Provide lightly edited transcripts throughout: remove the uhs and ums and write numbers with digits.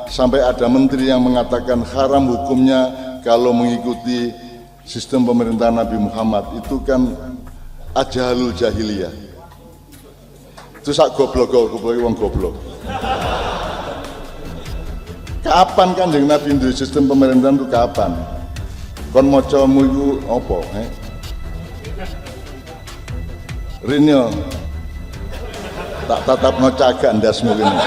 sampai ada menteri yang mengatakan haram hukumnya kalau mengikuti sistem pemerintahan Nabi Muhammad, itu kan ajalul jahiliyah. Itu sak goblok wong goblok. Kapan Kanjeng Nabi duwe sistem pemerintahan itu kapan? Kon macamu iku apa? Rinyo tak tatapno cagak ndasmu kene.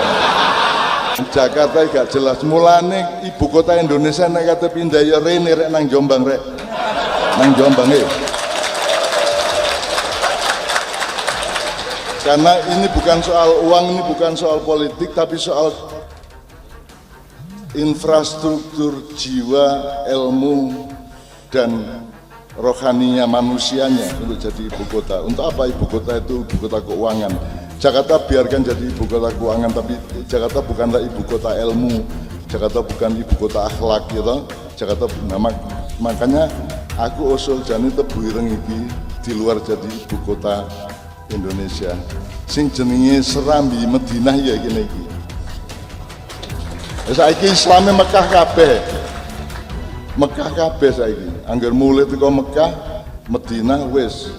Jakarta gak jelas, mulane ibu kota Indonesia nek kate pindah ya rene rek nang Jombang rek. Nang Jombang Karena ini bukan soal uang, ini bukan soal politik, tapi soal infrastruktur jiwa, ilmu, dan rohaninya manusianya untuk jadi ibu kota. Untuk apa ibu kota itu ibu kota keuangan? Jakarta biarkan jadi ibu kota keuangan, tapi Jakarta bukanlah ibu kota ilmu, Jakarta bukan ibu kota akhlak gitu. Jakarta, makanya aku usul jani tebu ireng iki di luar jadi ibu kota Indonesia. Sing jenenge Serambi Madinah ya gini iki. Saiki Islame Mekah kabeh. Mekah kabeh saiki. Angger mulai teko Mekah, Madinah wis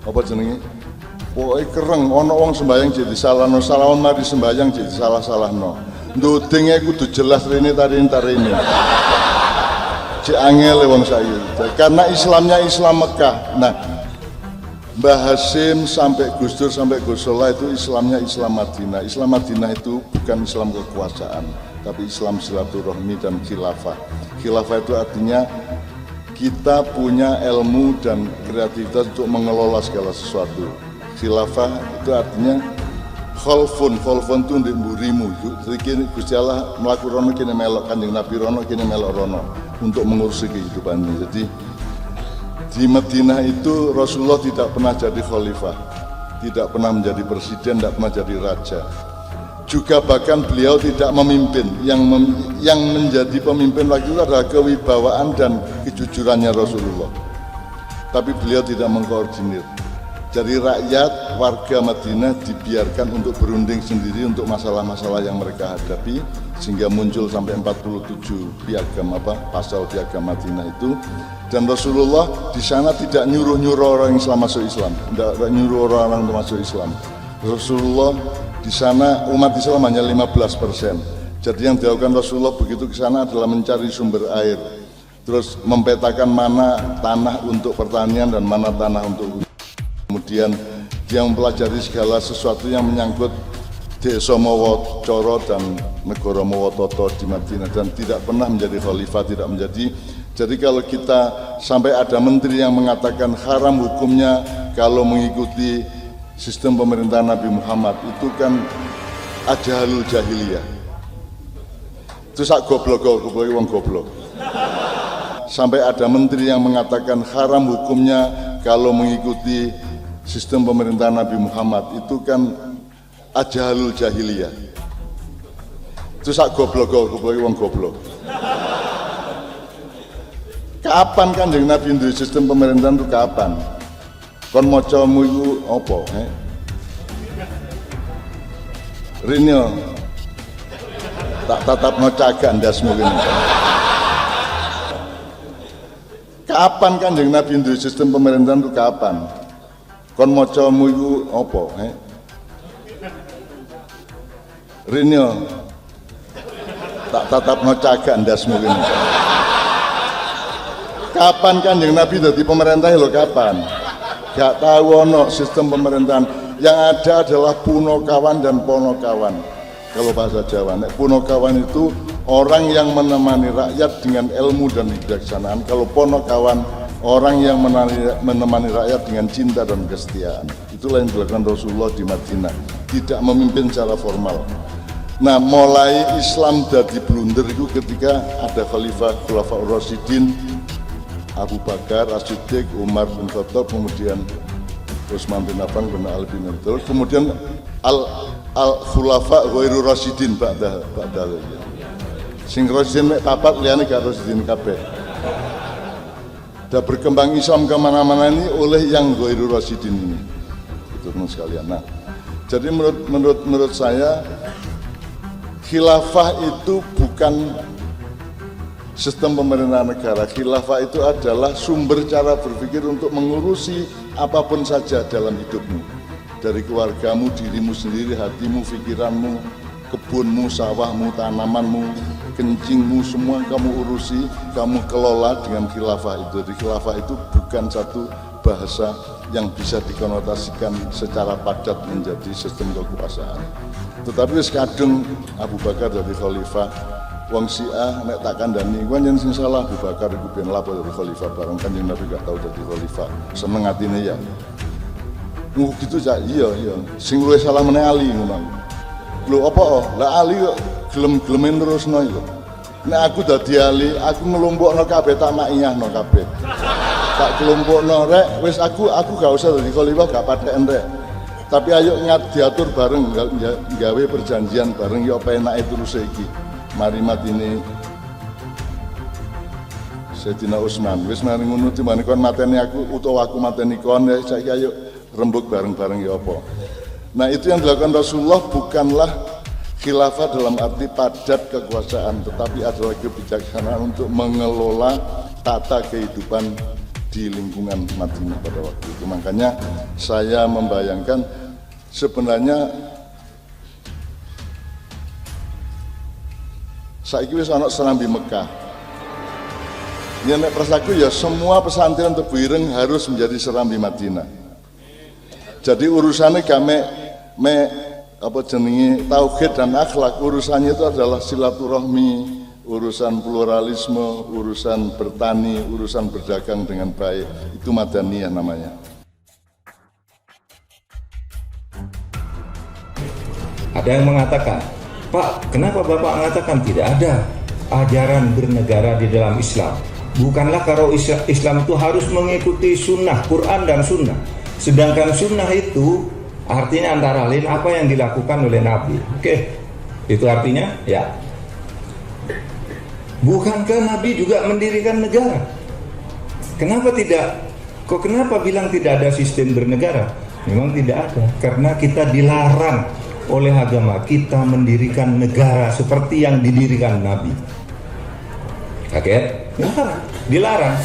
apa jenenge? Pokoke kereng ana wong sembayang jadi salahno, salawan mari sembayang jadi salah-salahno. Ndudinge kudu jelas rene tarin-tarine. Cek angel wong saiki. Karena Islamnya Islam Mekah. Nah, Mbah Hasyim sampai Gus Dur sampai Gus Solah itu Islamnya Islam Madinah. Islam Madinah itu bukan Islam kekuasaan, tapi Islam silaturahmi dan khilafah. Khilafah itu artinya kita punya ilmu dan kreativitas untuk mengelola segala sesuatu. Khilafah itu artinya khalfun itu ndek mburimu. Jadi Gusti Allah mlaku rono kene melok, Kanjeng Nabi rono kene melok rono untuk mengurusi kehidupan ini. Jadi di Madinah itu Rasulullah tidak pernah jadi khalifah, tidak pernah menjadi presiden, tidak pernah jadi raja. Juga bahkan beliau tidak memimpin. Yang menjadi pemimpin waktu itu adalah kewibawaan dan kejujurannya Rasulullah. Tapi beliau tidak mengkoordinir. Jadi rakyat warga Madinah dibiarkan untuk berunding sendiri untuk masalah-masalah yang mereka hadapi, sehingga muncul sampai 47 piagam pasal piagam Madinah itu. Dan Rasulullah di sana tidak nyuruh-nyuruh orang Islam masuk Islam, tidak nyuruh orang untuk masuk Islam. Rasulullah di sana umat Islam hanya 15%. Jadi yang dilakukan Rasulullah begitu ke sana adalah mencari sumber air, terus mempetakan mana tanah untuk pertanian dan mana tanah untuk. Kemudian dia mempelajari segala sesuatu yang menyangkut Desa Mawacoro dan Negara Mawatoto di Madinah, dan tidak pernah menjadi khalifah, tidak menjadi. Jadi kalau kita sampai ada menteri yang mengatakan haram hukumnya kalau mengikuti sistem pemerintahan Nabi Muhammad, itu kan ajalul jahiliyah. Itu sak goblok wong goblok. Sampai ada menteri yang mengatakan haram hukumnya kalau mengikuti sistem pemerintahan Nabi Muhammad, itu kan ajalul jahiliyah. Itu sak goblok wong goblok. Kapan Kanjeng Nabi duwe sistem pemerintahan itu kapan? Kon macamu iku apa? Rinyo tak tatapno cagak ndasmu kene. Kapan Kanjeng Nabi duwe sistem pemerintahan itu kapan? Kon macamu iku apa? Rinyo tak tatapno cagak ndasmu kene. Kapan Kanjeng Nabi dadi pemerintah lho kapan? Gak tahu ono sistem pemerintahan. Yang ada adalah punokawan dan ponokawan. Kalau bahasa Jawa, punokawan itu orang yang menemani rakyat dengan ilmu dan kebijaksanaan. Kalau ponokawan, orang yang menemani rakyat dengan cinta dan kesetiaan. Itulah yang dilakukan Rasulullah di Madinah. Tidak memimpin secara formal. Nah, mulai Islam jadi blunder itu ketika ada Khulafaur Rasyidin, Abu Bakar, As-Siddiq, Umar bin Khattab, kemudian Utsman bin Affan, bin Ali bin Abi Thalib, kemudian al-khulafa ghairu rasyidin ba'da. Sing rasyidin mek papat liyane gak rasyidin kabeh. Dan berkembang Islam kemana-mana ini oleh yang ghairu rasyidin ini. Itu teman sekalian. Nah, jadi menurut saya khilafah itu bukan sistem pemerintahan negara. Khilafah itu adalah sumber cara berpikir untuk mengurusi apapun saja dalam hidupmu. Dari keluargamu, dirimu sendiri, hatimu, pikiranmu, kebunmu, sawahmu, tanamanmu, kencingmu, semua kamu urusi, kamu kelola dengan khilafah itu. Di khilafah itu bukan satu bahasa yang bisa dikonotasikan secara padat menjadi sistem kekuasaan. Tetapi kadung Abu Bakar dari khalifah, wong Syiah nek tak kandhani kuwi yen sing salah Abu Bakar iku ben lapo dari khalifah bareng Kanjeng Nabi gak tau dadi khalifah. Seneng atine ya. Gitu cak, iya. Sing luwih salah meneh Ali ngono. Lho apa? Lah Ali kok gelem-gelemen terusno iku. Nek aku dadi Ali, aku ngelompokno kabeh tak maiyahno kabeh. Tak kelompokno rek, wis aku gak usah dadi khalifah gak patheken rek. Tapi ayo diatur bareng, gawe perjanjian bareng ya apa enake terus iki. Mari matine Sayyidina Utsman. Wis mari ngono dimane kon mateni aku utawa aku mateni kon ya saiki ayo rembug bareng-bareng ya apa. Nah, itu yang dilakukan Rasulullah bukanlah khilafah dalam arti padat kekuasaan, tetapi adalah kebijaksanaan untuk mengelola tata kehidupan di lingkungan Madinah pada waktu itu. Makanya saya membayangkan sebenarnya saiki wis ana serambi Mekah. Ya nek prasaku ya semua pesantren Tebu Ireng harus menjadi serambi Madinah. Jadi urusannya kami apa jenenge tauhid dan akhlak, urusannya itu adalah silaturahmi, urusan pluralisme, urusan bertani, urusan berdagang dengan baik. Itu madaniyah namanya. Ada yang mengatakan, Pak, kenapa Bapak mengatakan tidak ada ajaran bernegara di dalam Islam? Bukanlah kalau Islam itu harus mengikuti sunnah, Quran dan sunnah. Sedangkan sunnah itu artinya antara lain apa yang dilakukan oleh Nabi. Oke, itu artinya ya. Bukankah Nabi juga mendirikan negara? Kenapa tidak? Kok kenapa bilang tidak ada sistem bernegara? Memang tidak ada, karena kita dilarang oleh agama kita mendirikan negara seperti yang didirikan Nabi. Kaget? Dilarang.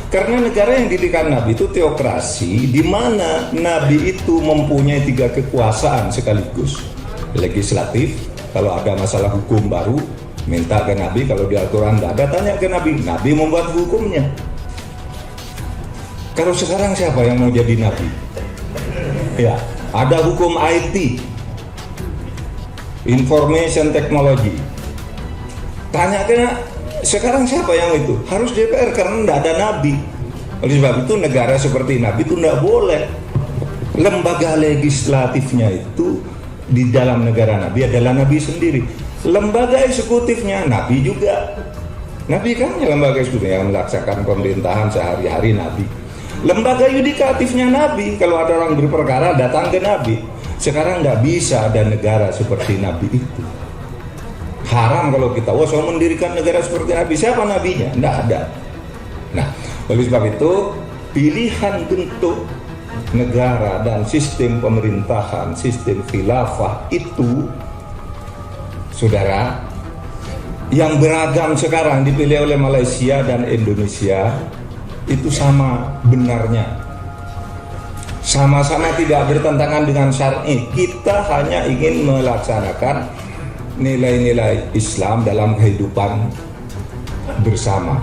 Karena negara yang didirikan Nabi itu teokrasi, di mana Nabi itu mempunyai 3 kekuasaan sekaligus. Legislatif, kalau ada masalah hukum baru, minta ke Nabi. Kalau di Al-Quran tidak ada, tanya ke Nabi. Nabi membuat hukumnya. Kalau sekarang siapa yang mau jadi Nabi? Ya, ada hukum IT, Information Technology. Tanya ke sekarang siapa yang itu? Harus DPR karena tidak ada Nabi. Oleh sebab itu negara seperti Nabi itu tidak boleh. Lembaga legislatifnya itu di dalam negara Nabi adalah Nabi sendiri. Lembaga eksekutifnya Nabi juga. Nabi kan lembaga eksekutif yang melaksanakan pemerintahan sehari-hari Nabi. Lembaga yudikatifnya Nabi. Kalau ada orang berperkara datang ke Nabi. Sekarang tidak bisa ada negara seperti Nabi itu. Haram kalau kita, saya mendirikan negara seperti Nabi. Siapa nabinya? Tidak ada. Nah, oleh sebab itu pilihan bentuk negara dan sistem pemerintahan, sistem khilafah itu, saudara, yang beragam sekarang dipilih oleh Malaysia dan Indonesia itu sama benarnya. Sama-sama tidak bertentangan dengan syar'i. Kita hanya ingin melaksanakan nilai-nilai Islam dalam kehidupan bersama.